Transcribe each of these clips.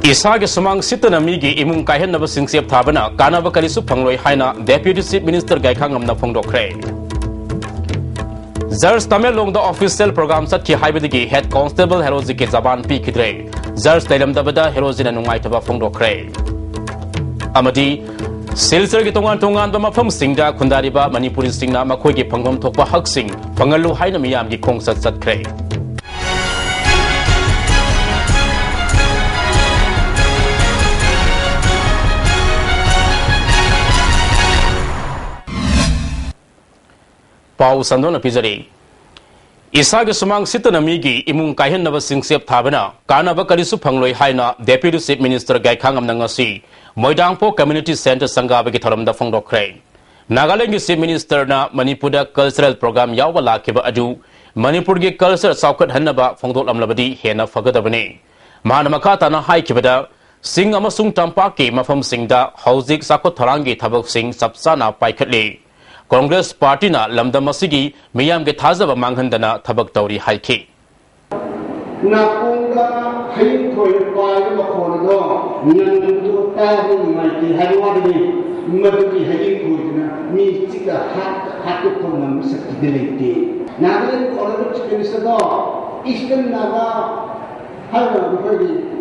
Isage sumang sitana migi imung kahen naba singsep thabana kanaba kalisu phangloi haina Deputy Chief Minister Gaikhang amna phongdokre. Zars Tamelong the official program satki haibidigi Head Constable Heroziki Zaban P Kidre. Zars Telam Dabada Herozina Numaitaba phongdokre. Amadi Silsar gi tongan ba mafam singda khundariba Manipuri singna makhoi gi phangom thokpa hak sing phangalu haina miyam gi khongsat satkre. Pau Sandona Pizari Isage sumang sitanamigi imung kahen naba singsep thabana kanaba kalisu phangloi haina Deputy Chief Minister Gaikhang amna ngasi Moidangpo Community Center Sangabagi Tharamda phongdokre. Nagaland Chief Minister na Manipura cultural program yawba lakhiba adu Manipur gi culture saukat hannaba phongdok lamlabadi hena fagadabane. Mahanamaka tana haikibada sing amasung tampaki mafam singda hauzik sakot tharangi thabak sing sapsana paikhatli. Congress Party na lamda masigi miyam ge thazaba manghandana thabak tawri haiki. Na kunga hayin thoi pai ma khona do nan tu ta ni mai ti hawa ni maduki hayin thoi na mi chika hat ko nam sakti delete na len khona do chike sa do eastern naga hawa ko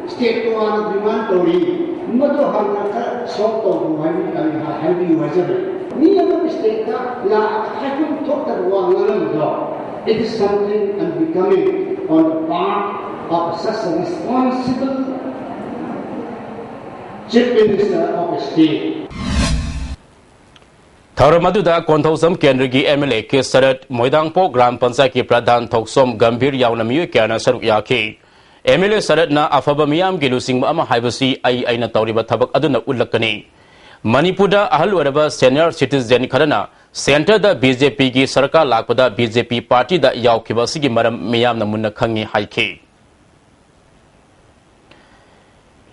state to an demand tori madu hamna ka so to hai hai bi wajabe ni am state ta la hakin thok ta wa ngalam do. It is something unbecoming on the part of such a responsible Chief Minister of a state. Tharamaduda Konthosam Kendrigi MLA K Sarat Moidangpo Gram Panchayat ki Pradhan Thoksom Gambhir yauna miyo kyana saruk yaki. MLA Sarat na afaba miyam gi lusing ama haibasi aina tawriba thabak aduna ullakani. Manipura ahal waraba senior citizen kharana Center da BJP gi sarkar lakpada BJP party da yaukiba sigi maram miyam na munna khangi haiki.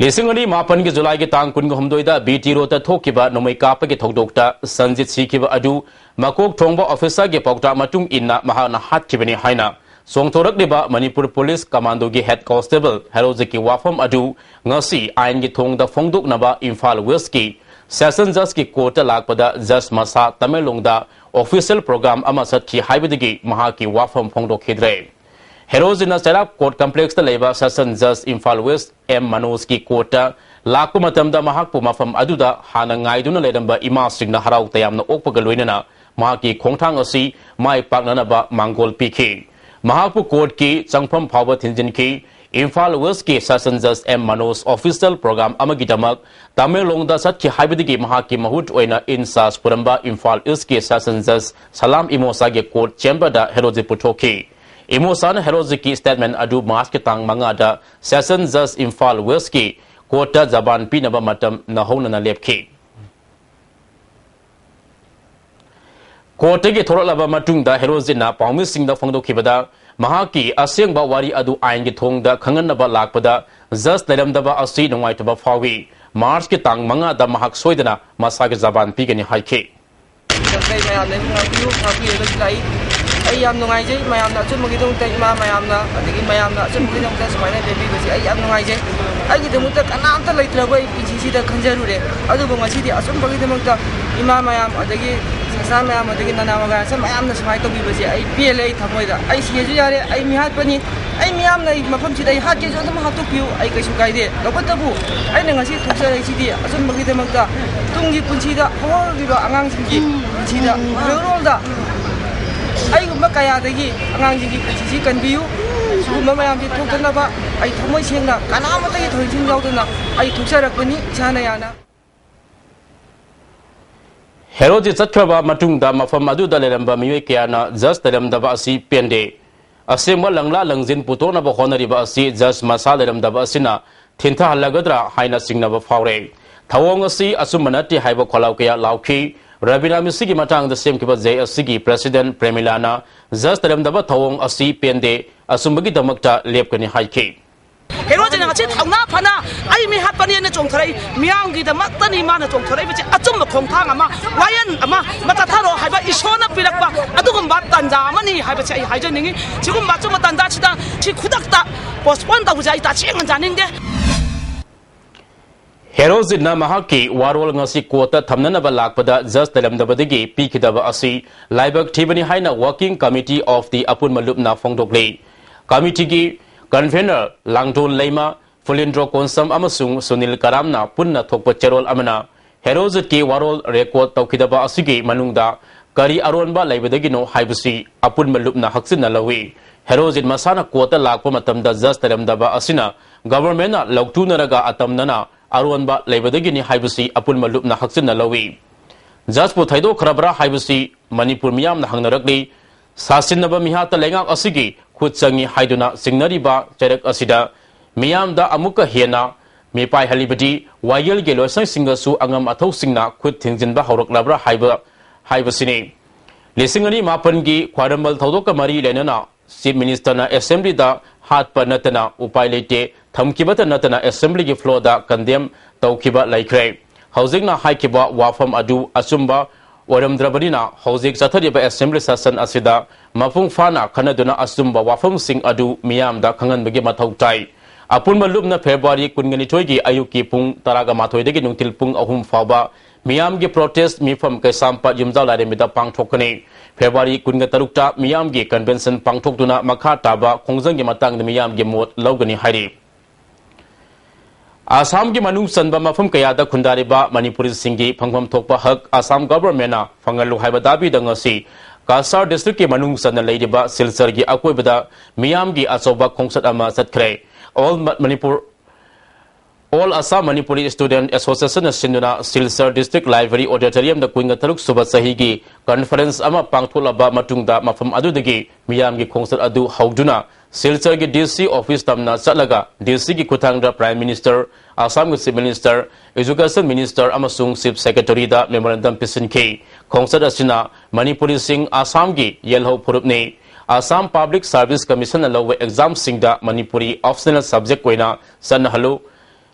Lisingani mapan gi July gi tang kun humdoi da BT rota thokiba nomai kapa gi thokdokta Sanjit sikiba adu makok thongba officer gi pokta matung inna mahana hat kibani haina songthorak deba Manipur Police Commando gi Head Constable Heroziki wafam adu ngasi ain gi thong da phongdok naba Imphal West ki Session Judge ki Kota lakpada Judge Masa Tamelong da official program ama satki haibidigi mahaki wafam phongdok hidre. Herozina Serap Court Complex da leba Session Judge Imphal West M Manoj ki Kota lakku matam da mahakpu mafam aduda hana ngaiduna ledamba ima singna harau tayamna okpaga loinana mahaki khongthang asi mai paknana ba mangol pikhi. Mahakpu Court ki changpham phawba thinjin ki Imphal West ki Session Judge M Manoj official program amagidamak Tamelong da satki haibidigi mahaki mahut oina insas puramba Imphal East ki Session Judge Salam Imosa ge court chamber da herozi puthoki. Imosa na herozi ki statement adu mas ke tang manga da Session Judge Imphal West ki court da zaban pinaba matam na hona na lepki. Court ge thorolaba matung da herozi na pawmi sing da phongdokibada Mahaki asing ba wari adu ain gi thong da khangan na ba lakpada just ledam da ba asi nongwai ta ba fawi Mars ki tang manga da mahak soidana masa ge zaban pi gani haike kai mayam ne ngiu phawi da lai ai yam nongai je mayam na chum gi dong tai ma mayam na adigi mayam na chum gi dong ta smai na baby gi ai yam nongai je ai gi demu ta kanam ta leitra bai piji da khanjaru re adu ba ngasi di asum bagi demang ta ima mayam adigi sa mayam adigi nana maga sa mayam na smai to bi baji ai PLA thamoi da ai sieju yare ai mihat pani ai miyam na mafam si dai hat ge jo ma hatok piu ai kaisu kaide lobat bu ai na ngasi thuksa ai si di asum bagi demang ta tunggi punchi da hor gi ba angang singi punchi da rol da ai gumba kaya dagi angang jingi punchi kan biu suguma mayam ji thukna ba ai thamoi sengna kana ma tai thoin jing jaudna ai thuksa rakpani chana yana Heroji Chakraba Matungda Mafam Adu Daleramba Miyakiana just Telemdaba Asi Pende. Asimwa Langla Langzin Putona Bahonariba Asi just Masalam Dabasina Tinta Halagadra Haina Singnava Faure. Tawongasi Asumanati Haiba Kolaukia Lauki Rabina Misigi Matang the same Kibaze Asigi President Premilana just Telemdaba Tawong Asi Pende Asumagi Damakta Lepkani Haiki. Herojina ngasi thangna phana ai mi hapani na chongtharai miang gi da matani ma na chongtharai bi achum khongthang ama wayan ama mata tharo haiba isona pirakba adugum ba tanja amani haiba chai haijaningi chigum ba chuma tanja chida chi khudakta postpone ta bujai ta cheng janing de Herozidna mahaki warol ngasi kota thamnanaba lakpada just telamdabadagi pikidaba asi laibak thibani haina working committee of the apun malupna phongdokle committee gi convener langton leima fulindro konsam amasung sunil karamna punna thokpa cherol amana Herozid ki warol record tawkidaba asigi manungda kari aronba laibadagi no haibusi apun malupna haksinna lawi Herozid masana kota lakpa matamda just telamdaba asina government na lautuna atamnana Arwanba Labadagini Haibusi Apun Malup na Haksin na Lawi. Jaspo Taido Krabra Haibusi Manipur Miam na Hangnaragli Sasin Naba Mihata Lengang Asigi Kutsangi Haiduna Signariba Cherek Asida Miam da Amuka Hiena Mipai Halibadi Wayel Gelosan Singasu Angam Atau Singna Kut Tinginba Horok Labra Haibusini Lisingani Mapangi Quadambal Taudoka Mari Lenana Chief Minister na Assembly da Hat Panatana Upailete Thamkibata Natana Assembly ki floor da condemn Taukiba Laikre. Housing na Haikiba Wafam Adu Asumba Waramdrabadina Housing Satariba Assembly Sasan Asida Mafung Fana Kanaduna Asumba Wafam Sing Adu Miam da Kangan Bagi Matautai. Apun Malup na February Kunganitogi Ayuki Pung Taraga Matoidegi Nungtil Pung Ahum Faba Miam gi protest mifam ke sampa jimzau lare mida pangthokani February kunga tarukta Miam gi convention pangthokduna makha taba khongjang gi matang de Miam gi mot lawgani hairi Assam gi manung sanba mafam kaya da khundariba Manipuri singi phangpham thokpa hak Assam government na phangalu haiba dabi dangasi Kasar district ki manung sanna leidiba Silsar gi akoibada Miam gi asoba khongsat ama satkre All Assam Manipuri Student Association Sinduna Silsar District Library Auditorium da Kuinga Taruk Subat Sahigi Conference ama pangtholaba matungda mafam adudagi Miyam gi khongsat adu hauduna Silsar gi DC office tamna chatlaga DC gi kuthangda Prime Minister Assam gi Chief Minister Education Minister amasung Chief Secretary da memorandum pisinki khongsat asina Manipuri sing Assam gi yelho phurupni Assam Public Service Commission alawe exam singda Manipuri optional subject koina sanna halu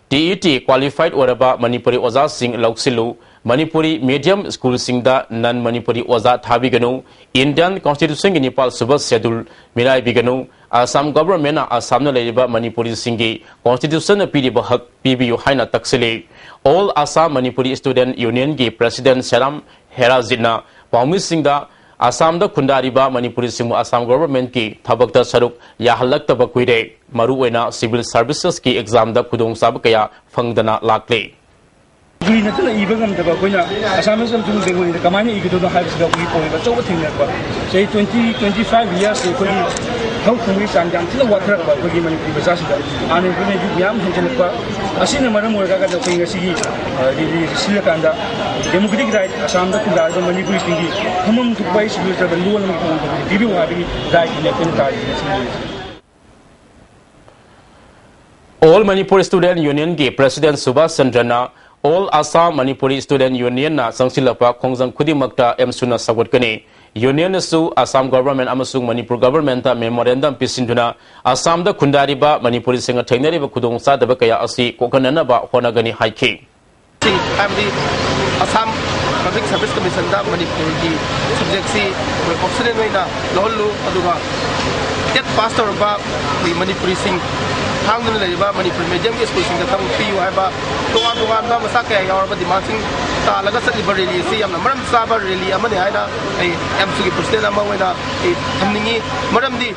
TET qualified oraba Manipuri Oza Singh Lauksilu Manipuri medium school singda non Manipuri Oza Thabiganu Indian Constitution gi Nepal Subas schedule Mirai Biganu Assam government na Assam na leiba Manipuri Singi Constitution na pidi bahak PBU haina taksili All Assam Manipuri Student Union gi President Sharam Herazina Pawmi Singda Assam da khundariba Manipuri Singmu Assam government ki thabakta saruk yahalak tabakuire maruwena civil services ki exam da khudong sab kaya phangdana lakle Guri na tala ibagam daba koina Assam sam tung dengoni da kamani igido da habis da guri poi ba chowa thingna ba say 25 years ko ni how khumi sanjam tila watra ba ko gi Manipuri basa sida ane ko ne yam henjen ba asina maram morga ga da ko ngi sigi di sila kanda democratic right Assam da kula da Manipuri singi hamam tupai civil da luwal ngi ko bibi wa bi right ne kun ta All Manipuri Student Union gi President Subhas Chandrana All Assam Manipuri Student Union na sangsilapa khongjang khudimakta emsuna sagotkani Union su Assam government amasung Manipur government ta memorandum pisinduna Assam da khundariba Manipuri singa thainariba khudong sadaba kaya asi kokanana ba honagani haiki Family Assam Public Service Commission da Manipur ki subject si optional waina lohlu aduga tet pastor ba Manipuri sing hangdun leiba Manipur medium ki school sing da thang pi wa ba tuan ba masa kaya yaw ba dimansing ta laga sa liberally si amna maram sa ba really amane aina ai MC ki president ama waina thamningi maram di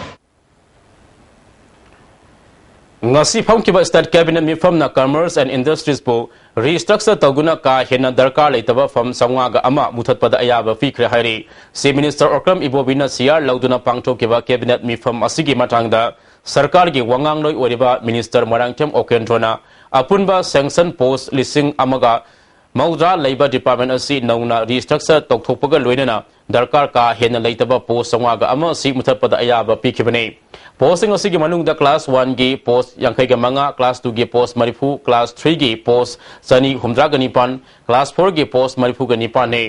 Ngasi phangkiba state cabinet mifam na commerce and industries po restructure taguna ka hena darkar leitaba fam sangwa ga ama muthatpada ayaba fikre hairi Chief Minister Okram Ibobina CR lauduna pangthokiba cabinet mifam asigi matangda sarkar gi wangang noi oriba Minister Marangtem Okendrona apunba sanction post lising amaga Maudra Labor Department asi nauna restructure tokthokpaga loinana darkar ka hena leitaba post sangwa ga ama si muthatpada ayaba pikibane Posting asigi manungda class 1 gi post yangkai ga manga class 2 gi post marifu class 3 gi post sani humdra ga nipan class 4 gi post marifu ga nipan ne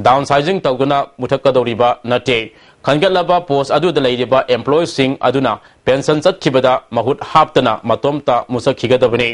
downsizing tawguna muthakadoriba nate khangalaba post adu da leidiba employees sing aduna pension chatkibada mahut haptana matomta musakhigadabane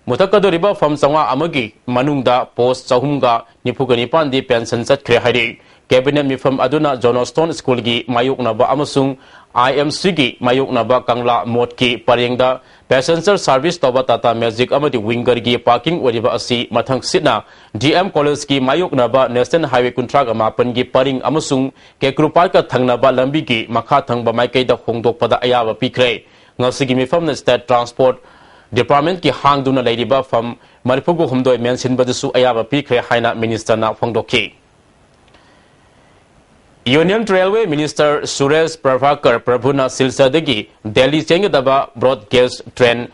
muthakadoriba fam sangwa amagi manungda post chahumga nifuga nipan di pension chatkre hairi cabinet mifam aduna Johnston school gi mayukna ba amasung IMC की मायोकनबा कंगला mode की परिंगदा passenger service तौबा Tata magic अमदी winger की parking ओरिबा असी मथंग सिटना DM college की मायोकनबा national highway कुंट्राग मापन की purring अमसुंग केक्रुपार का थंगनबा लंबी की मखा थंगबा माइकैदा होंदोकपदा अयाबा पिख्रे ngasi मिफम स्टेट ट्रांसपोर्ट डिपार्टमेंट की हांगदुना लेरिबा फम मणिपुर हुमदोय मेंसिनबदसु अयाबा पिख्रे हाइना मिनिस्टर ना फोंदोखी union railway minister Suresh Prabhakar प्रभुना सिलचरदगी दिल्ली चेंगदबा broad gauge train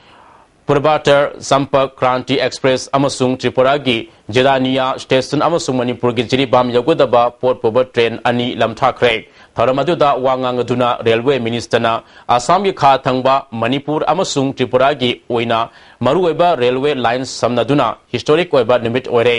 Purvottar Sampark Kranti express अमसुंग Tripura की जिदानिया स्टेशन अमसुंग मणिपुर की जिरीबाम यगुदबा पोर्ट पोबर ट्रेन अनि लमथाख्रे थरमदुदा वांगांगदुना रेलवे मिनिस्टरना आसाम की खा थंगबा मणिपुर अमसुंग त्रिपुरा की ओइना मरुओइबा रेलवे लाइन समनदुना हिस्टोरिक ओइबा निमिट ओइरे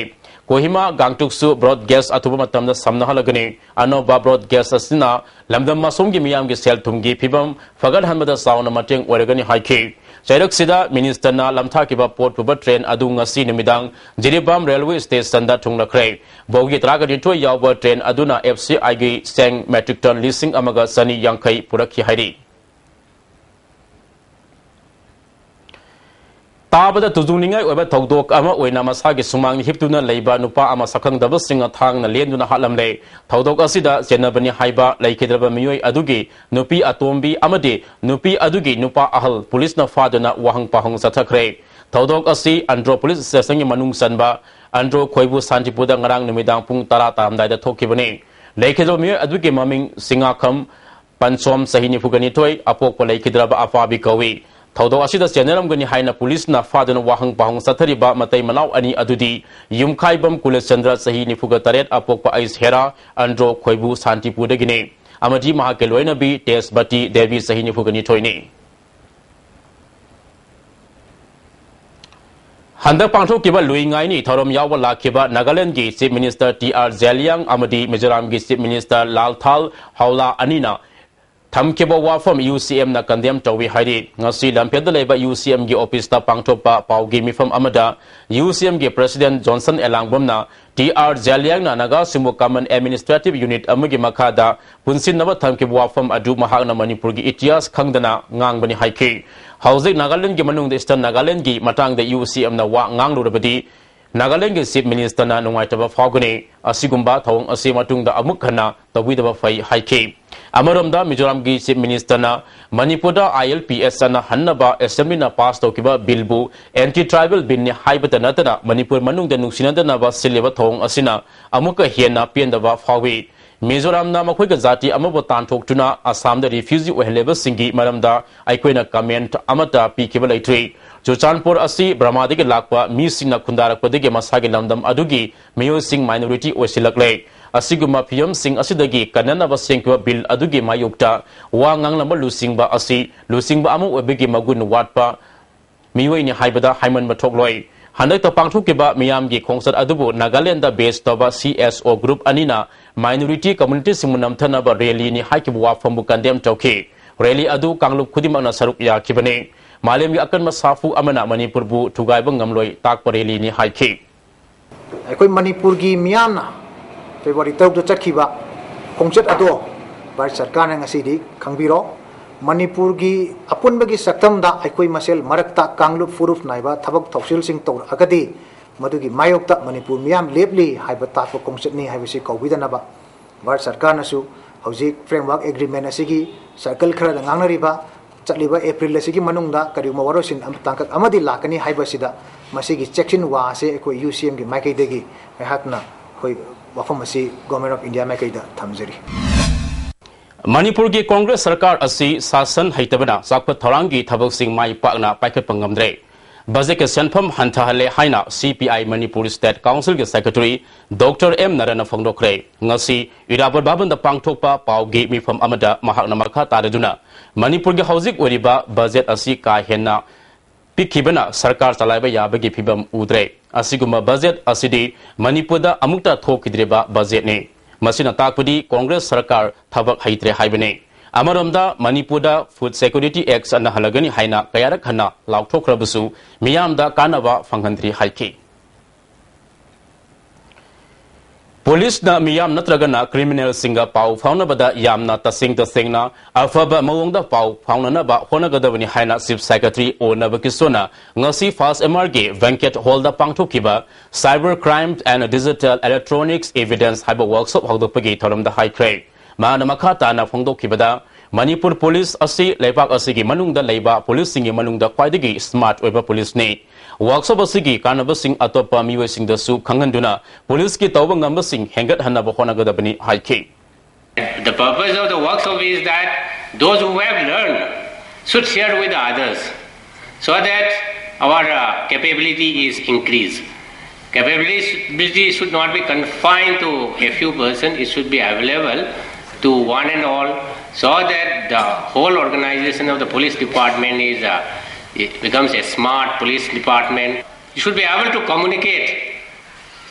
कोहिमा गांगटुकसु ब्रॉड गेस अथुबा मतमदा समनहलगने अनोबा ब्रॉड गेस असिना लमदम मासोम की मियाम की सेल थुमगी फिबम फगद हनबदा साउन मटेंग ओइरगनी हाइखे चैरक सिदा मिनिस्टरना लमथाकिबा पोर्ट पुबा ट्रेन अदु ngasi निमिदांग जिरीबाम रेलवे स्टेशन दा थुंगलखरे बोगी त्रागनि थोय यावबा ट्रेन अदुना FCI गी सेंग मेट्रिक टन लिसिंग अमगा सनी यांखै पुरखि हाइरि ताबदा तुजुनिंगाय ओबा थौदोक अमा ओइना मसागी सुमांग हिपतुना लेबा नुपा अमा सखंगदब सिंग थांगना लेंदुना हालमले थौदोक असिदा जेनबनि हाइबा लेखिदबा मियोय अदुगी नुपी अतोम्बी अमदि नुपी अदुगी नुपा अहल पुलिसना फादना वाहंग पाहंग सथखरे थौदोक असि अंड्रो पुलिस स्टेशन की मनुंग सनबा अंड्रो खोइबु शांतिपुदा ngarang numidaang pung tara tamdaida thokibani लेखिदबा मियोय अदुगी ममिंग सिंगाखम पंचोम सहिनि फुगनि थोय अपोकपा लेखिदबा अफाबी कवि थौदो असिदा चेनरमगनि हाइना पुलिसना फादना वाहंग पाहंग सथरिबा मतै मनाव अनि अदुदी युमखाइबम कुलचंद्र सही निफुगा तरेत अपोकपा आइस हेरा अंड्रो खोइबु शांतिपुदगिने अमजी महाके लोइनबी टेस बटी देवी सही निफुगनि थोइने हंदक पांथोकिबा लुइंगाइनी थौरम यावबा लाखिबा नागालैंड की चीफ मिनिस्टर TR जेलियांग अमदी मिजोराम की चीफ मिनिस्टर लालथाल हावला अनिना थमकेबा वाफम UCM ना कंडेम तौवी हाइरि ngasi lampheda leba UCM की ऑफिस ता पांगथोपा पाउगी मिफम अमदा UCM के प्रेसिडेंट जॉनसन एलांगबम ना TR जेलियांग ना नागा सिमो कॉमन एडमिनिस्ट्रेटिव यूनिट अमगी मखादा पुनसिन नव थमकेबा वाफम अदु महागना मणिपुर की इतिहास खंगदना ngangbani हाइखि हौजिक नागालैंड की मनुंग ईस्टर्न नागालैंड की मतंग द UCM ना वा nganglurabadi नागालैंड के चीफ मिनिस्टर ना नुंगाइतबा फागुने असिगुंबा थौंग असि मतुंग दा अमुक खना तबुइदबा फै हाइखि अमरमदा मिजोराम की चीफ मिनिस्टर ना मणिपुर ILPS ना हन्नबा असेंबली ना पास तौकिबा बिलबु एंटी ट्राइबल बिल ने हाइबता नतना मणिपुर मनुंग द नुसिनदनबा सिलेबा थौंग असिना अमुक हेना पेंदबा फावी मिजोराम ना मखोय का जाति अमबो तानथोक्तुना आसाम द रिफ्यूजी ओहलेबा सिंगी मरमदा आइकोइना कमेंट अमता पीकेबा लैथ्री चुचानपुर असि ब्रह्मादि के लाकपा मी सिंगना खुंदारकपदगे मसागे लमदम अदुगी मियो सिंग माइनॉरिटी ओसिलकले असिगुमा फियम सिंग असिदगी कननबा सेंकवा बिल अदुगी मायुक्ता वा nganglamba लुसिंगबा असि लुसिंगबा अमु ओबेगी मगुन वाटपा मियोइनि हाइबदा हाइमन मथोकलोय हनक पांथोकिबा मियामगी खोंसत अदुबु नागालैंड बेस तबा CSO ग्रुप अनिना माइनॉरिटी कम्युनिटी सिमुनमथनबा रैली नि हाइकिबु वाफमबु कंडेम तौखि रैली अदु कांगलुप खुदिमना सरुक याखिबने मालेम अकन साफू अमना मणिपुरबु थुगाइब ngamloi ताक रैली नि हाइखि अखोय मणिपुर की मियामना फेब्रुवारी 3 चखिबा खोंचत अदो भारत सरकार ने ngasi खंगबिरो मणिपुर की अपुनबगी सक्तमदा अखोय मसेल मरकता कांगलुप फुरुफ नाइबा थबक थौसिल सिंग तौर अगदी मदुगी मायोक्ता मणिपुर मियाम लेबली हाइबा ताप खोंचतनी हाइबसी कौबिदनबा भारत सरकार नसु हौजिक फ्रेमवर्क एग्रीमेंट असिगी सर्कल खरा ngangnariba चलिबा एप्रिल असिगी मनुंगदा करिगुमा वरोसिन तांकक अमदी लाकनी हाइबसिदा मसिगी चेक्सिन वासे अखोय UCM की माइकैदगी हाकना होय वफम असी गवर्नमेंट ऑफ इंडिया माइकैदा थमजरी मणिपुर की कांग्रेस सरकार असी शासन हैतबना चाकपत थौरांगी थबकसिंग माइ पाकना पाइखतप ngamdre बजेट के सेंफम हंथहले हाइना CPI मणिपुर स्टेट काउंसिल के सेक्रेटरी डॉक्टर M नरन फोंदोखरे ngasi इराबर बाबन द पांगथोकपा पाउगी मिफम अमदा महाकना मखा तारदुना मणिपुर के हौजिक ओरिबा बजेट असी का हेना पिखिबना सरकार चलाइबा याबगी फिबम उद्रे असिगुमा बजेट असिदी मणिपुरदा अमुक्ता थोकिद्रेबा बजेट ने मसिना ताकपुदी कांग्रेस सरकार थबक हैत्रे हाइबने अमरमदा मणिपुरदा फूड सिक्योरिटी एक्ट अन हलगनी हाइना कयारक हना लाउथोख्रबसु मियामदा कानबा फंगंत्री हाइखि Police na miyam natragana criminal singa pau fauna bada yamna tasing na afaba mawongda pau fauna na ba hona gadawani haina Chief Secretary o nabakisona ngasi fast MRG Venkat Holda pangthukiba cyber crime and digital electronics evidence haiba workshop hagdopagi thoram da high crane mana makata na phongdokibada Manipur Police asi lepak asigi manungda leiba police singi manungda kwaidagi smart oiba police ne workshop asigi kanaba sing atopa miwe sing da su khanganduna police ki tawba ngamba sing hengat hanaba khona gadabani haike. The purpose of the workshop is that those who have learned should share with others so that our capability is increased. Capability should not be confined to a few persons, it should be available to one and all so that the whole organization of the police department is it becomes a smart police department. You should be able to communicate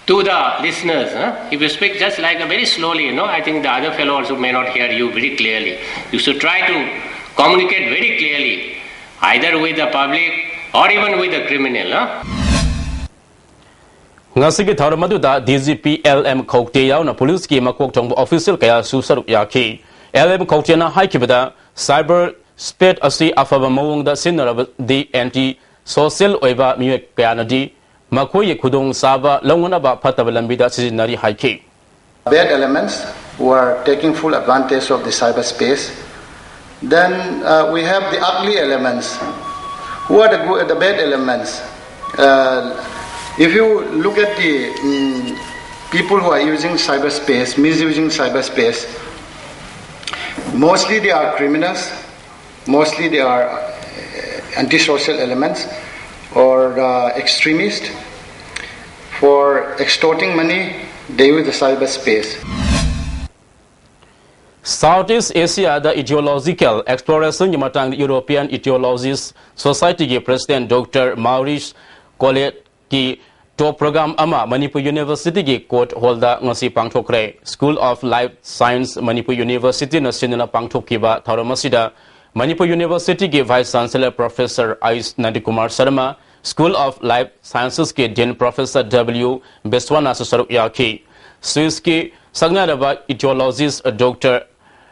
to the listeners. If you speak just like very slowly, I think the other fellow also may not hear you very clearly. You should try to communicate very clearly, either with the public or even with the criminal. Ngasigi tharamadu da DGP LM Khokte yauna police ki makok thongbo official kaya su saruk yakhi LM Khokte na haikibada cyber space asi afaba mawong da sinarab the anti social oiba miwe kaya nadi makoi khudong saba longona ba phataba lambi da sizinari haiki. Bad elements who are taking full advantage of the cyberspace. Then we have the ugly elements. Who are the bad elements? If you look at the people who are using cyberspace, misusing cyberspace, mostly they are criminals, mostly they are antisocial elements or extremists. For extorting money, they use the cyberspace. Southeast Asia the ideological exploration yamatang European Ideologists Society ke President Dr. Maurice Collet ki top program ama Manipur University ki court holder ngasi pangthokre School of Life Science Manipur University na sinuna pangthokiba tharamasida Manipur University ki Vice Chancellor Professor Ais Nandikumar Sharma School of Life Sciences ke Dean Professor W Beswana Sasaru Yaki Swiss ki Sagnaraba Ideologist Dr.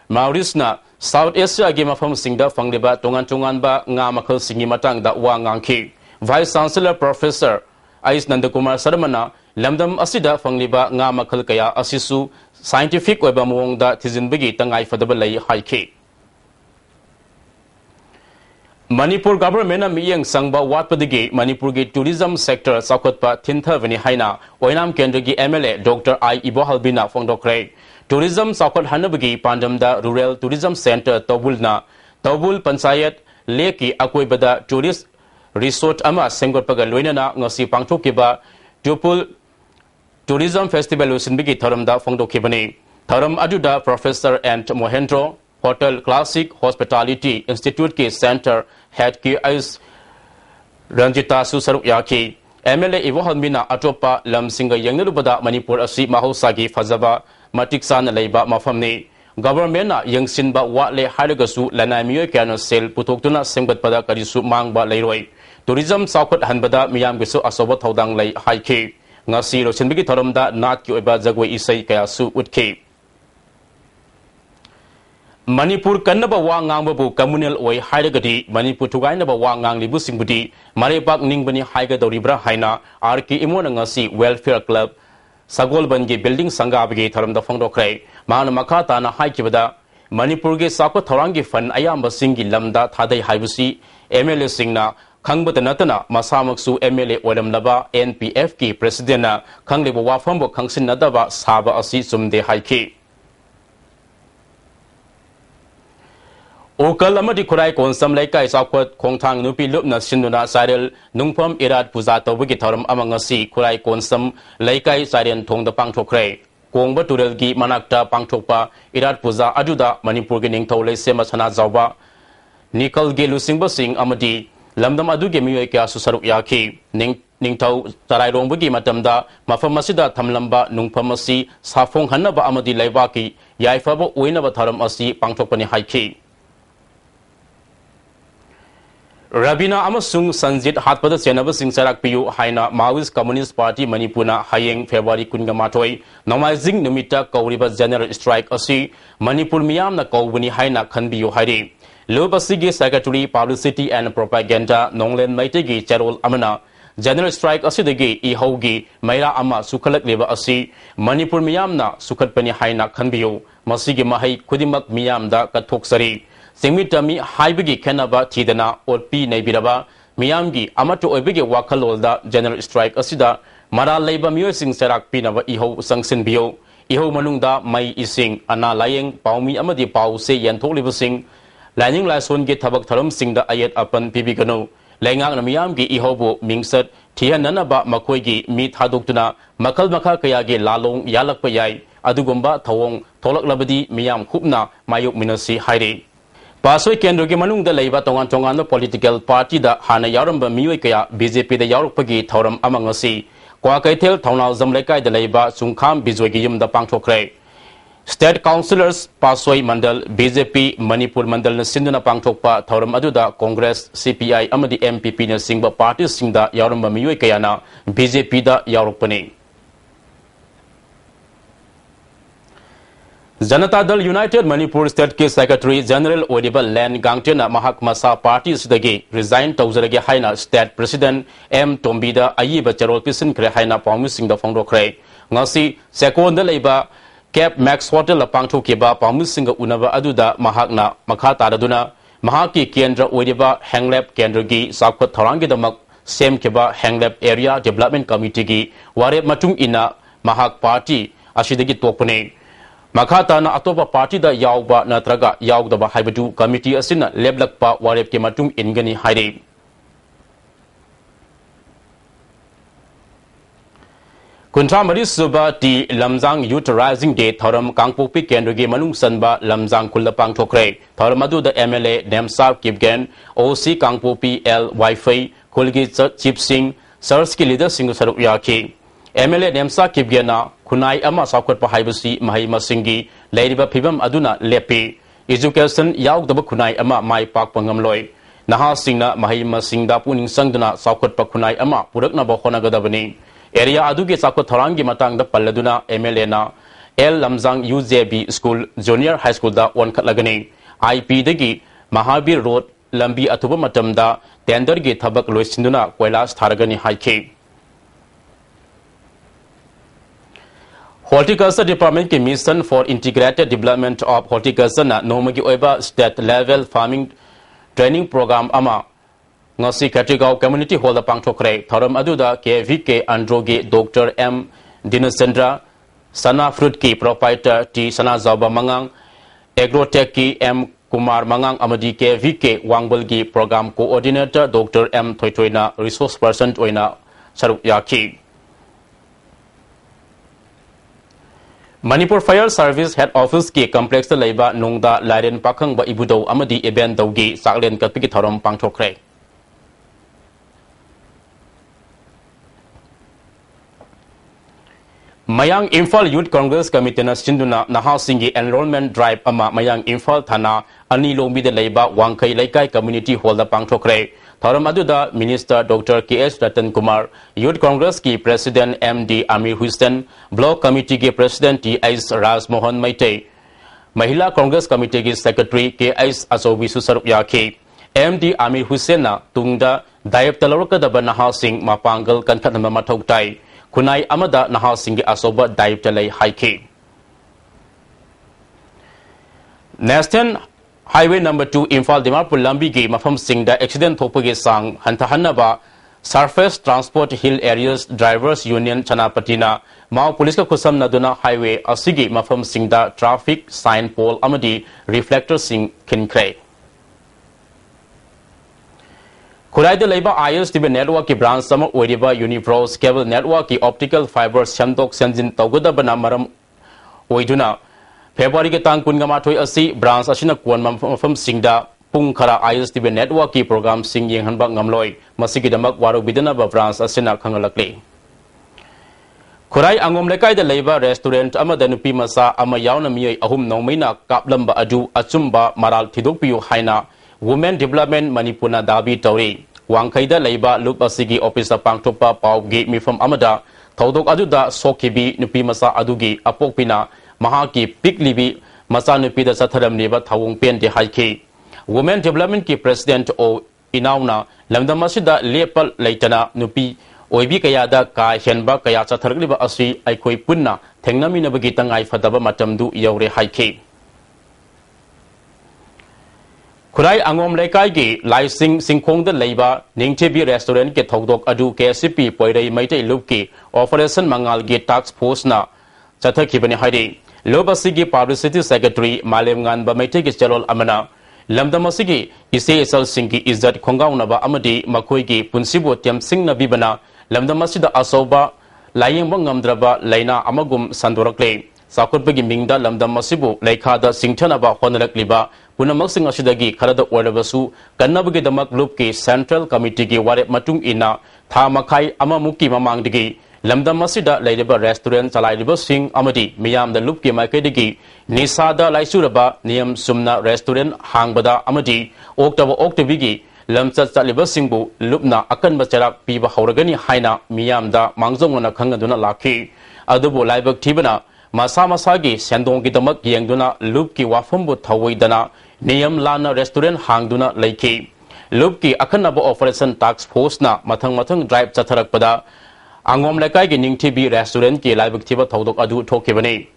Maurice na South Asia ki mafam singda fangliba tongan ba nga makhal singi matang da wa ngangki Vice Chancellor Professor Ais Nandakumar Sarmana lamdam asida fangliba nga makhal kaya asisu scientific weba muong da thizinbigi tangai fadaba lai haiki. Manipur government na miyang sangba watpadigi Manipur ki tourism sector sakotpa thinthavani haina oinam kendra ki MLA Dr. I Ibohalbina fongdokre tourism sakot hanabagi pandamda rural tourism center Tobulna Tobul Panchayat leki akoibada tourist resort ama sengotpaga loinana ngasi pangthokiba Tupul tourism festival usinbigi tharamda fongdokibani tharam aduda Professor and Mohendro Hotel Classic Hospitality Institute ke center head ki Ais Ranjita Susaruk Yaki MLA Ivohalmina atopa lamsinga yangnalubada Manipur asi mahosagi fazaba matiksan leiba mafamni government na yangsinba watle haragasu lanai miyo kyano sel putoktuna sengbatpada karisu mangba leiroi tourism sakot hanbada miyam gisu asoba thodang lei haiki ngasi ro sinbigi tharamda nat ki oiba jagoi isai kaya su utki Manipur kannaba wa ngangbabu communal oi hairagadi Manipur thugainaba wa nganglibu singbudi marebak ningbani haiga doribra haina RK imona ngasi welfare club Sagolban ge building sangabge tharamda fongdokre mana makata na haikibada Manipur ge sakwa thorangi fan ayamba singi lamda thadai haibusi MLA singna khangbata natana masamaksu MLA olamlaba NPF ki president na khanglebo wafambo khangsin nadaba saba asi sumde haiki Okal amadi kurai konsam laikai sakwat khongthang nupi lupna sinduna sarel nungpham irat puja tawbagi tharam amangasi kurai konsam laikai saren thongda pangthokre kongba turel gi manakta pangthokpa irat puja aduda Manipur gi ningthau leisema sana jawba nikal ge lusingba sing amadi lamdam adu ge miyoi kya susaruk yakhi ningthau tarairongbugi matamda mafam masida thamlamba nungpham asi safong hanaba amadi laibaki yaifaba oinaba tharam asi pangthokpani haiki Rabina Amasung Sanjit Hatpada Senaba Sing Sarak Piu Haina Maoist Communist Party Manipuna Hayeng February Kungamatoi Nomaizing Numita Kauriba General Strike Asi Manipur Miam na Kaubuni Haina Kanbiu Hari Lobasigi Secretary Publicity and Propaganda Nonglen Maitegi Charol Amana General Strike Asidagi Ihogi Maira Ama Sukalak Leva Asi Manipur Miam na Sukat Pani Haina Kanbiu Masigi Mahai Kudimak Miam da Katoksari Singmitami Haibigi Kenaba Tidana or P Nebiraba Miamgi Amato Obigi Wakalolda General Strike Asida Mara Labor Musing Serak Pinava Iho Sangsin Bio Iho Manungda Mai Ising Ana Laying Paumi Amadi Pau Se Yanto Living Lining Lason Get Tabak Tarum Sing the Ayat Upon Pibigano Langang Miamgi Ihobo Mingsat Tiananaba Makoigi Meet Haduktuna Makal Maka Kayagi Lalong Yalak Payai Adugumba Tawong Tolak Labadi Miam Hupna Mayuk Minasi Hairi Pasoi Kendro ke manung da leiba tongan no political party da hana yaramba mioi kaya BJP da yarukpagi thoram amangasi kwa kaithel thaunal zamlekai da leiba sungkham bizoi gi yum da pangthokre State Councillors Pasoi Mandal BJP Manipur Mandal na sinduna pangthokpa thoram adu da Congress CPI amadi MPP na singba party singda yaramba mioi kaya na BJP da yarukpani Janata Dal United Manipur State Case Secretary General Audible Land Gangtena Mahak Masa Party Sidagi resigned Tawzaragi Haina State President M. Tombida Ayiba Charol Pisin Kre Haina Pamusing the Fondo Kre Ngasi Second the Labor Cap Max Hotel Pangto Kiba Pamusing Unava Aduda Mahakna Makata Aduna Mahaki Kendra Audiba Hanglab Kendragi Sakot Tarangi the Mak Sem Kiba Hanglab Area Development Committee Gi Ware Matung Ina Mahak Party Ashidagi Topone Makata na atopa party da yauba natraga yaugdaba haibadu committee asina leblakpa warep ke matung ingani haire Kuntra Mari Suba ti Lamjang Youth Rising Day thoram Kangpopi Kendrogi Manung Sanba Lamjang Kulapang Thokre thoramadu da MLA Nemsa Kipgen OC Kangpopi L Wi-Fi Kulgi Chip Singh Sarski leader Singh Saruk Yaki MLA Nemsa Kipgena Kunai Ama Sakot Pahaibasi Mahima Singi Ladiba Pibam Aduna Lepi Education Yaugdaba Kunai Ama Mai Pak Pangamloy Naha Singna Mahima Singda Puning Sangdana Sakot Pakunai Ama Purakna Bahona Gadabani Area Adugi Sakot Tarangi Matang the Paladuna MLA na L Lamjang UJB School Junior High School da One Katlagani IP Degi Mahabir Road Lambi Atuba Matamda Tendergi Tabak Loisinduna Kwailas Taragani Haiki Horticulture Department ke Mission for Integrated Development of Horticulture na nomagi oiba state level farming training program ama ngasi Katigau Community Hall da pangthokre thoram aduda KVK Androgi Dr. M Dinasendra Sana Fruit ki proprietor T Sana Zaba Mangang Agrotech ki M Kumar Mangang amadi KVK Wangbulgi program coordinator Dr. M Thoitoina resource person oina Saruk Yaki Manipur Fire Service Head Office ki complex leiba nungda laren pakhang ba ibudo amadi event dawgi saklen katpiki thoram pangthokre Mayang Imphal Youth Congress Committee na sinduna naha singi enrollment drive ama Mayang Imphal Thana ani lombi de leiba wangkai laikai community hall da pangthokre thoram aduda Minister Dr. K.S. Ratan Kumar Youth Congress ki President M.D. Amir Hussain Block Committee ki President T.S. Raj Mohan Maite Mahila Congress Committee ki Secretary K.S. Asobi Susaruk Yaki M.D. Amir Hussain na tungda dayap talawaka da naha sing mapangal kankat na mathoktai Kunai amada naha singi asoba dayap talay haiki National Highway number 2 Imphal Dimapur Lambi gi mafam singda accident thopagi sang hantahanaba Surface Transport Hill Areas Drivers Union Chanapatina Mao Police ka kusam naduna highway asigi mafam singda traffic sign pole amadi reflector sing kinkre Kurai de leiba ISTV network ki branch sama oidiba Unipros cable network ki optical fiber shamdok senjin tawgoda bana maram oiduna February ke tang kun ngamathoi asi branch asina kon mafam singda pung khara ISTV network ki program sing yeng hanba ngamloi masigi damak waru bidana ba branch asina khangalakle Kurai angom lekai de leiba restaurant amada nupi masa ama yauna miyai ahum nongmaina kaplamba adu achumba maral thidok piu haina Women Development Manipuna Dabi Tauri Wangkaida Leiba Lup Asigi Officer Pangtopa Paugi Mifam Amada Taudok Aduda Sokibi Nupi Masa Adugi Apokpina Mahaki Piklibi Masa Nupi da Sataram Neba Tawung Pen de Haiki Women Development ki President O Inauna Lamdamasida Lepal Leitana Nupi Oibi Kayada Ka Henba Kaya Satarliba Asi Aikoi Punna Tengnami Nabagitangai Fadaba Matamdu Yaure Haiki Kurai Angom Lekai gi Laising Singkong the Leba Ningtibi Restaurant ke Togdok Adu KSP Poirei Maite Lupki Operation Mangal gi Tax Force na Chathaki Bani Hari Lobasigi Publicity Secretary Malem Ngan Bamaite ki Cherol Amana Lamdamasigi Isal Singi Izzat Kongaunaba Amadi Makoigi Punsibo Tiam Sing na Bibana Lamdamasida Asoba Laying Bangamdraba Laina Amagum Sandorakle Sakutbagi Mingda Lamdamasibu Laikada Singtanaba Honarak Liba Punamaksing Ashidagi Karada Wadabasu Kanabagi Damak Lupki Central Committee gi Ware Matung Ina Thamakai Amamuki Mamangdigi Lamdamasida Laidaba Restaurant Salaiba Sing Amadi Miyam the Lupki Makadigi Nisada Laisuraba Niam Sumna Restaurant Hangbada Amadi Oktava Oktavigi Lamsat Saliba Singbu Lupna Akan Bacharak Piba Hauragani Haina Miyam da Mangzongana Kangaduna Laki Adubu Laibak Tibana Masa Masagi Sandongi Damak Yangduna Lupki Wafumbu Tawaidana Niyam Lana Restaurant Hangduna Laiki Lupki Akanaba Operation Tax Force na Matang Drive Chatarak Pada Angom Lakai Ning TV Restaurant ki Laibak Tiba Todok Adu Tokibani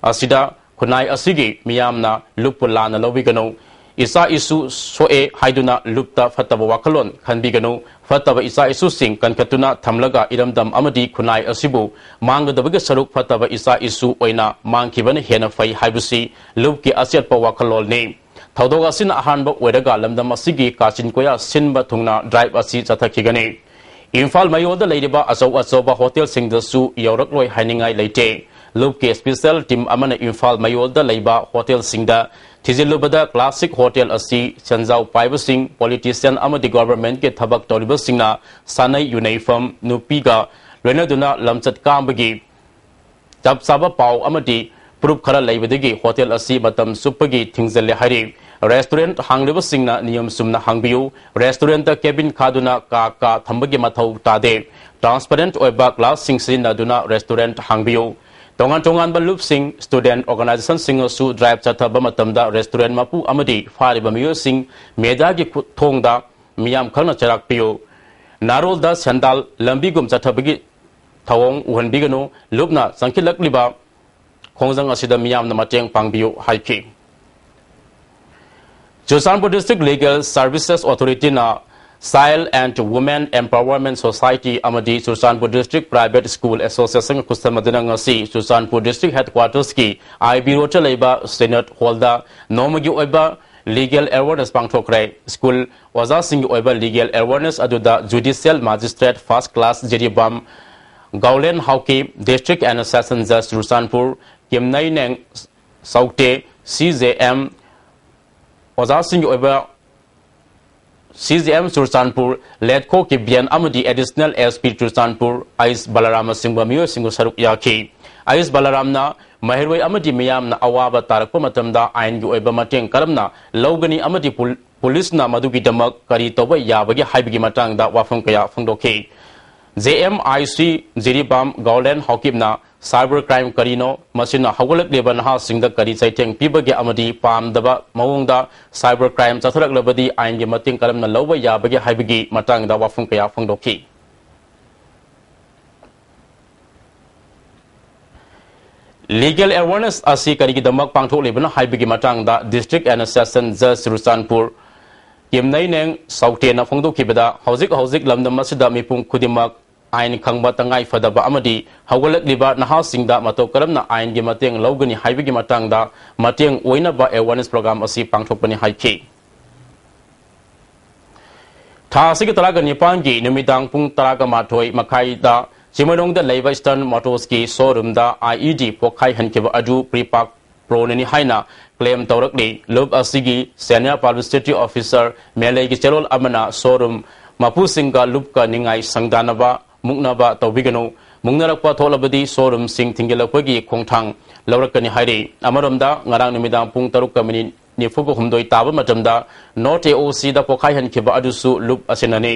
Asida Kunai Asigi Miyamna Lupulana Lovigano Isa Isu Soe Haiduna Lupta Fataba Wakalon Kanbigano Fataba Isa Isu Sing Kankatuna Tamlaga Iramdam Amadi Kunai Asibu Manga the biggest Saruk Fataba Isa Isu Oina Mankiban Hena Fai Haibusi Lupki Asiat Pawakalol name Taudoga Sin Ahanba Wedaga Lamdam Asigi Kasin Koya Sinba Tungna Drive Asi Chatakigane Infal Mayoda Ladeba Asoba Hotel Sing the Su Yorakloi Haningai Late Lupki Special Team Amana Infal Mayoda Laiba Hotel Singda Tizilubada Classic Hotel Asi Chanzau Paiba Sing Politician Amadi Government ke Thabak Toriba Singna Sanai Uniform Nupiga Renaduna Lamchat Kambagi Jab Saba Pau Amadi Proof Kara Laibadigi Hotel Asi Batam Supagi Tingzale Hari Restaurant Hangliba Singna Niyam Sumna Hangbiu Restaurant Cabin Kaduna Kaka Thambagi Mathau Tade Transparent Oiba Glass Sing Sinaduna Restaurant Hangbiu Tongan Balup Sing Student Organization Singer Su Drive Chataba Matamda Restaurant Mapu Amadi Fariba Miyo Sing Medagi Tongda Miyam Kana Charak Pio Narol da Sandal Lambigum Chatabagi Tawong Uhanbigano Lubna Sankilak Liba Kongzang Asida Miyam Namateng Pangbio Haiki Chusanpur District Legal Services Authority na Sile and Women Empowerment Society Amadi Chusanpur District Private School Association Kustamadina Ngasi Chusanpur District Headquarters ki IB Rocha Leba Senate Holda Nomagi Oiba Legal Awareness Pangthokrai School Waza Sing Oiba Legal Awareness Aduda Judicial Magistrate First Class Jeribam Gaulen Hauki District and Assassin Judge Chusanpur Kimnai Neng Saukte CJM Waza Sing Oiba CGM Sursanpur led ko Kibian Amadi additional SP Sursanpur Ais Balarama Singba Miyo Singu Saruk Yaki Ais Balaramna Mahirway Amadi Miyam na Awaba Tarakpa Matamda Ain Gu Oiba Mateng Karamna Logani Amadi Police na Madugi Damak Kari Toba Yabagi Haibigi Matang da Wafung Kaya Fungdoki JMIC Jiribam Gaulen Hokimna Cyber Crime Karino Masina Hawalak Leban Ha Singda Kari Saiteng Pibagi Amadi Pam Daba Mawungda Cyber Crime Chatarak Labadi Ain Mating Karam na Lowa Yabagi Haibigi Matang da Wafung Kaya Fungdoki Legal Awareness Asi Karigi Damak Pangthok Leban Haibigi Matang da District and Assassin Judge Rusanpur Kimnai Neng Saute na Fungdoki Beda Hauzik Lamdam Masida Mipung Kudimak Ain Kangba Tangai Fadaba Amadi Hawalak Liba Naha Singda Mato Karamna Ain Gi Mateng Logani Haibigi Matangda Mateng Oina Ba Awareness Program Asi Pangthokpani Haiki Tha Sigi Taraga Nipangi Numidang Pung Taraga Matoi Makai da Chimanong da Leva Eastern Motors ki showroom da IED Pokai Hankiba Adu Prepark Pronani Haina claim Taurakli Lub Asigi Senior Publicity Officer Melay ki Cherol Amana showroom Mapu Singa Lubka Ningai Sangdanaba Muknaba Tawbigano Mungnarakpa Tolabadi Showroom Sing Tingelapagi Kongtang Laurakani Hairi Amaramda Ngarang Numidang Pung Taruka nifuga humdoi taba matamda North AOC da pokai han kiba adusu loop asinani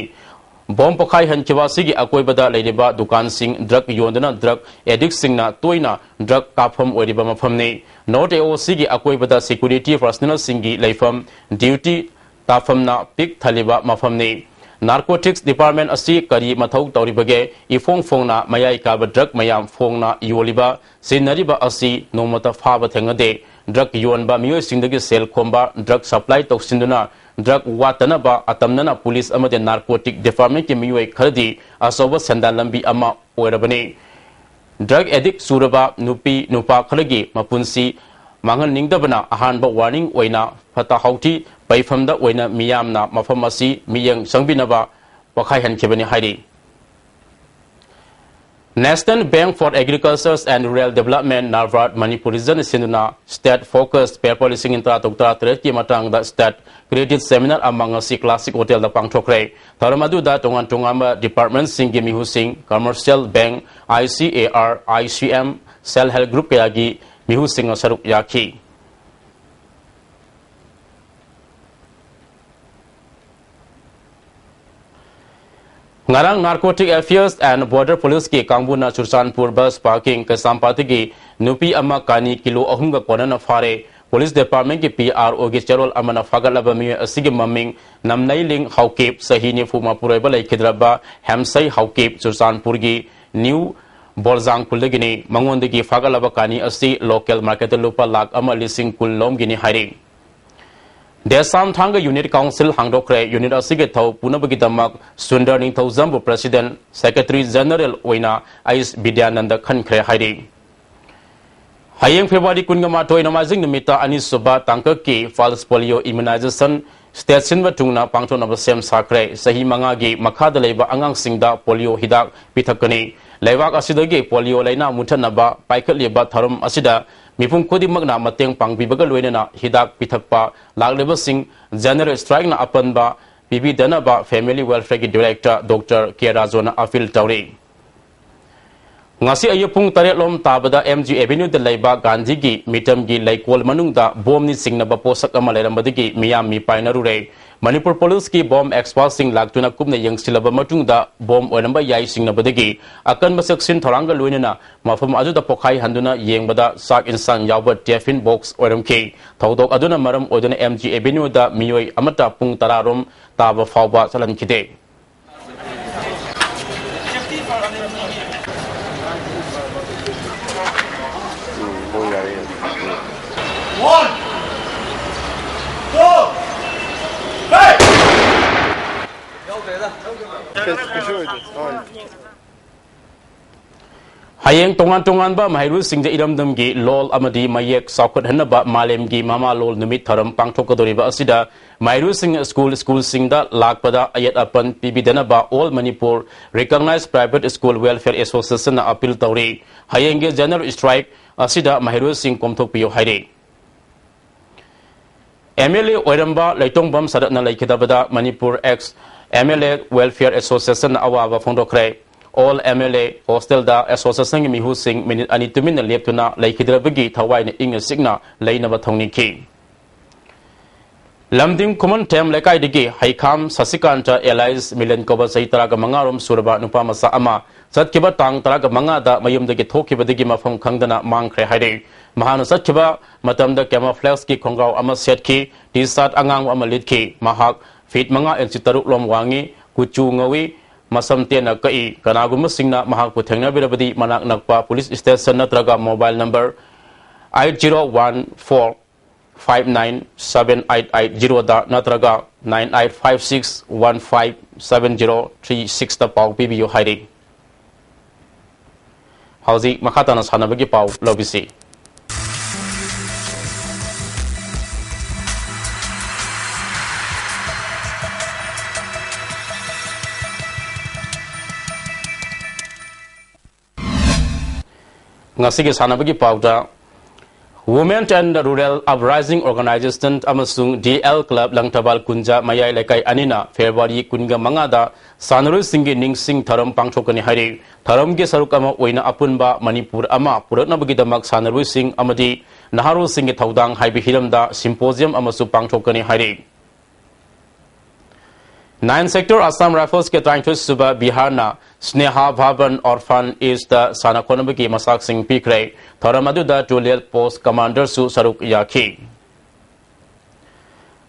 bom pokai han kiba sigi akoi bada leidiba dukan sing drug yondana drug addict sing na toina drug kapam oiriba mafamni North AOC gi akoi bada security personnel singi leifam duty tafam na pik thaliba mafamni Narcotics Department asi kari mathau tauribage ifong fongna mayai kaba drug mayam fongna yoliba sinariba asi nomata phaba thengade drug yonba miyoi singdagi sel khomba drug supply toksinduna drug watanaba atamnana police amade narcotic department ki miyoi khardi asoba sandalambi ama oirabani drug addict suraba nupi nupa khalagi mapunsi mangan ningdabana ahanba warning oina phata hauti paifamda oina miyamna mafamasi miyang sangbinaba wakhai hankibani hairi National Bank for Agriculture and Rural Development Narvad Manipurizan Sinduna State Focused Pair Policing Intra Doctor Treti Matang the State Credit Seminar among si Classic Hotel the Pangtokre Taramadu da Tongan Tongama Department Singimi Husing Commercial Bank ICAR ICM Self Help Group Kayagi Mihu Singh Saruk Yaki Ngarang Narcotic Affairs and Border Police ki Kangbuna Churchanpur bus parking ke sampati ki nupi ama kani kilo ahunga konana fare Police Department ki PRO ki charol amana fagalaba mi asigi maming namnai ling haukep sahini fuma pureba lai khidraba hamsai haukep Churchanpur gi new Borzang Kulagini Mangondigi Fagalaba Kani asi local market lupa lak ama lising kulom gini hiring Desam Thanga Unit Council Hangdokre Unit Asige Thau Punabagitamak Sundar Ning Thau Zambu President Secretary General Oina Ais Bidyananda Khankre hiring Hayeng February Kungama Toy Namazing Nimita Anis Suba Tankaki false polio immunization State Sinva Tungna Pangton of the same Sakre Sahi Mangagi Makadaleba Angang Singda polio hidak Pitakani Lewak asidagi polio laina mutanaba paikal liba tharum asida mipum kodi magna mateng pangbibaga loinena hidak pithakpa lagleba sing general strike na apanba bibi danaba family welfare ki director Dr. K Razona afil tawri ngasi ayupung taretlom tabada MG Avenue de laiba Gandhi gi mitam gi laikol manungda bomni singna ba posak ama leirambadigi miyam mi painarure Manipur Police ki bomb exposing lagtuna kumna yang silaba matungda bomb oinamba yai singna badagi akan masak sin thoranga luinana mafam ajuda pokhai handuna yengbada sak insan yawba tiffin box oiramki thodok aduna maram oduna MG Avenue da miyoi amata pung tararom taba fawba salan kide Hayeng tongan ba mahairu singja iramdam gi lol amadi mayek sakot hanaba malem gi mama lol numit tharam pangthokadori ba asida mahairu sing school singda lakpada ayat apan pibidana ba all Manipur recognized private school welfare association na appeal tawri hayeng ge general strike asida mahairu sing komthok piyo haire MLA oiramba leitongbam sadatna laikidabada Manipur ex MLA welfare association awawa fondokre all MLA hostel da association mi husing minute ani tumin leptuna laikhidrabagi thawai ne inga signa leinaba thongni ki lamding common tem lekai digi haikam sasikanta allies million koba saitara ga mangarom surba nupa masa ama satkiba tang tara ga manga da mayum dagi thokiba digi mafam khangdana mangkhre haide mahanu satkiba matamda camouflage ki khongrau ama set ki t-shirt angang ama lit ki mahak fit manga enchitaru lom wangi kuchu ngawi masam tena kai kanagum singna mahak puthengna birabadi manak nakpa police station natraga mobile number 8014597880 da natraga 9856157036 ta pau pibiyo hairi hauzi makhatana sanabagi pau lobisi ngasigi sanabagi pauda Women and Rural Uprising Organization amasung DL Club Langtabal Kunja Mayai Lekai Anina February Kunga Mangada Sanru Singi Ningsing Tharam Pangchokani Hari Tharam ge sarukama oina apunba Manipur ama puratna bagi damak Sanru Sing amadi naharu singi thaudang haibi hiramda symposium amasu pangthokani hairi 9 sector Assam Rifles ke trying to suba Bihar na Sneha Bhavan Orphan is the Sana Konabaki Masak Singh Pikre Thoramadu da Tulial Post Commander Su Saruk Yaki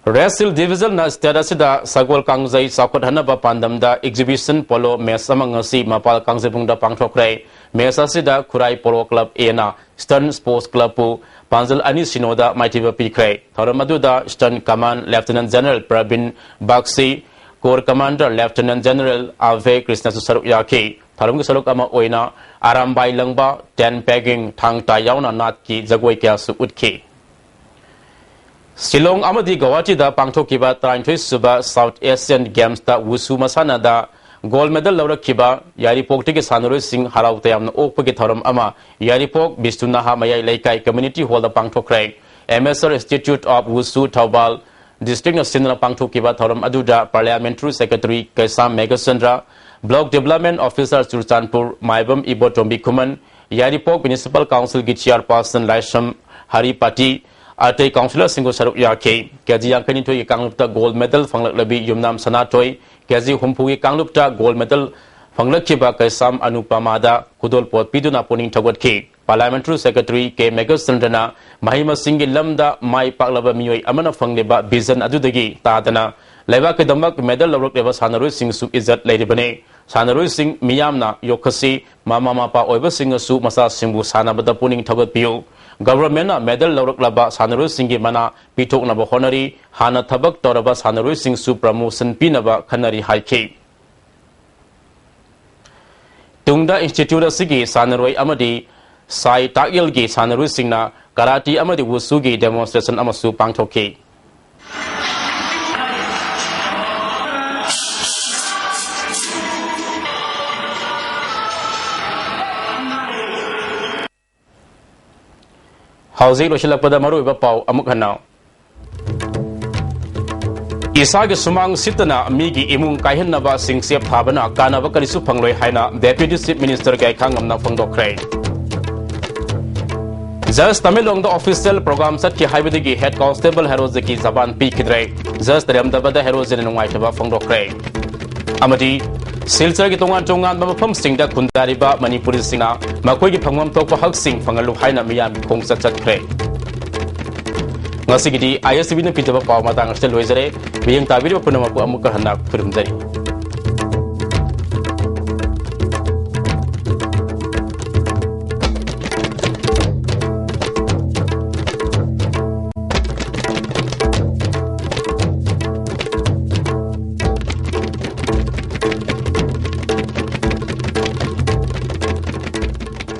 Resil Division na Stadasida Sagwal Kangzai Sakot Hanaba Pandamda Exhibition Polo Mesamangasi Mapal Kangzibungda Pangthokre Mesasida Kurai Polo Club Ena Stern Sports Club Pu Panzal Ani Sinoda Maitiba Pikre Thoramadu da Stern Command Lieutenant General Prabin Bakshi Corps Commander Lieutenant General Ave Krishna Saruk Yaki Tharung Saruk Ama Oina Arambai Langba 10 pegging Thang Tayauna Natki Jagoi Kya Su Utki Silong Amadi Gawati da Pangthokiba Traintoi Suba South Asian Games da Wusu Masana da Gold Medal Laurakiba Yaripok Tiki Sanuru Singh Harautayam Okpagi Tharam Ama Yaripok Bistunaha Mayai Laikai Community Hall da Pangthokrai MSR Institute of Wusu Taubal District of Sinala Pangthokiba Tharam Aduda Parliamentary Secretary Kaisam Megasandra Block Development Officer Surchanpur Maibam Ibo Tombi Kuman Yaripok Municipal Council gi Chairperson Laisham Haripati Ate Councillor Singo Saruk Yake Kaji Yankani Toy Kanglupta Gold Medal Fanglak Labi Yumnam Sanatoy Kaji Humpui Kanglupta Gold Medal Fanglak Kiba Kaisam Anupamada Kudol Pot Piduna Puning Tawat K Parliamentary Secretary K Megasandana Mahima Singi Lamda Mai Paklaba Mioi Amana Fangleba Bizan Adudagi Tadana Leva Kedamak Medal Lorok Leva Sanaru Singh Su Izat Ladibane Sanaru Singh Miyamna Yokasi Mama Mapa Oiva Singh Su Masa Simbu Sanabada Puning Tawat Pio Government Medal Lorok Laba Sanaru Singi Mana Pitok Naba Honori Hana Tabak Toraba Sanaru Singh Su Promotion Pinaba Kanari Haiki Tungda Institute Sigi Sanaroi Amadi Sai Takyal Gi Sanaru Singna Karati Amadi Wusugi Demonstration Amasu Pangthoki Housing Roshilakpada Maru Pau Amukhanao Isagi Sumang Sitana Migi Imung Kahinaba Sing Sep Habana Kanava Karisu Pangloi Haina Deputy Chief Minister Kai Kangam na Fangdokre Just Tamilong the official program sat ki Haibidi Head Constable Herozaki Zaban P Kidre Just Ramdabada Herozin and Whiteba Fangdokre Amadi Silsar ki tongan tongan mapam sing da Kundariba Manipuri Singa Makoi ki Pangam Tokpa Hak Sing Fangalu Haina Miyam Kong Sat Kre Ngasigidi ISTV na pitaba pau matang asal loizare biyang tabiri punama pu amukar hendak turun jari